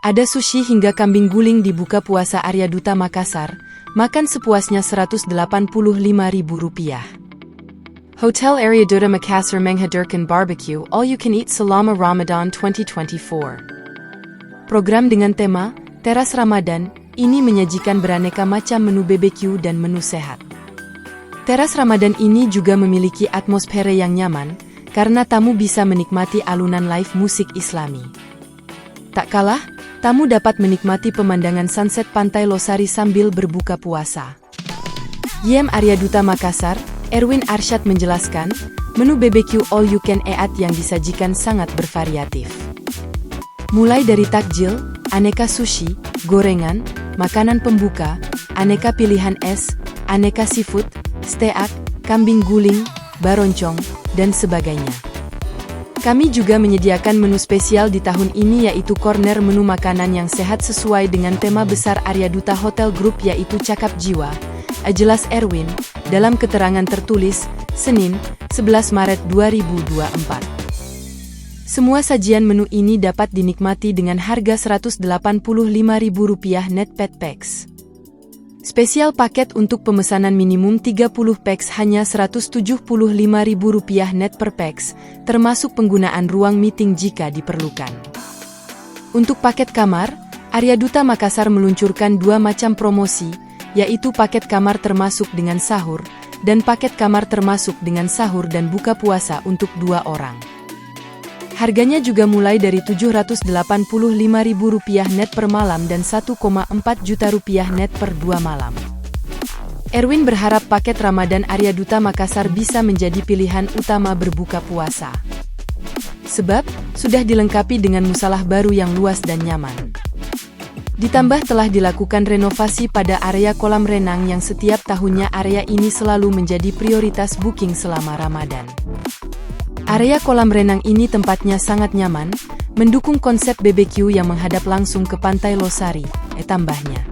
Ada sushi hingga kambing guling di buka puasa Arya Duta Makassar, makan sepuasnya Rp185.000. Hotel Arya Duta Makassar menghadirkan barbecue all-you-can-eat selama Ramadan 2024. Program dengan tema Teras Ramadan ini menyajikan beraneka macam menu BBQ dan menu sehat. Teras Ramadan ini juga memiliki atmosfer yang nyaman, karena tamu bisa menikmati alunan live musik Islami. Tak kalah, tamu dapat menikmati pemandangan sunset Pantai Losari sambil berbuka puasa. YM Arya Duta Makassar, Erwin Arsyad menjelaskan, menu BBQ all you can eat yang disajikan sangat bervariatif. Mulai dari takjil, aneka sushi, gorengan, makanan pembuka, aneka pilihan es, aneka seafood, steak, kambing guling, baroncong, dan sebagainya. Kami juga menyediakan menu spesial di tahun ini yaitu corner menu makanan yang sehat sesuai dengan tema besar Arya Duta Hotel Group yaitu Cakap Jiwa, jelas Erwin, dalam keterangan tertulis, Senin, 11 Maret 2024. Semua sajian menu ini dapat dinikmati dengan harga Rp185.000 net per pax. Spesial paket untuk pemesanan minimum 30 pax hanya Rp175.000 net per pax, termasuk penggunaan ruang meeting jika diperlukan. Untuk paket kamar, Arya Duta Makassar meluncurkan dua macam promosi, yaitu paket kamar termasuk dengan sahur, dan paket kamar termasuk dengan sahur dan buka puasa untuk 2 orang. Harganya juga mulai dari Rp785.000 net per malam dan Rp1,4 juta net per 2 malam. Erwin berharap paket Ramadan Arya Duta Makassar bisa menjadi pilihan utama berbuka puasa. Sebab, sudah dilengkapi dengan musalah baru yang luas dan nyaman. Ditambah telah dilakukan renovasi pada area kolam renang yang setiap tahunnya area ini selalu menjadi prioritas booking selama Ramadan. Area kolam renang ini tempatnya sangat nyaman, mendukung konsep BBQ yang menghadap langsung ke Pantai Losari, tambahnya.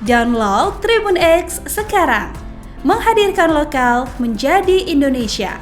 Download Tribun X sekarang, menghadirkan lokal menjadi Indonesia.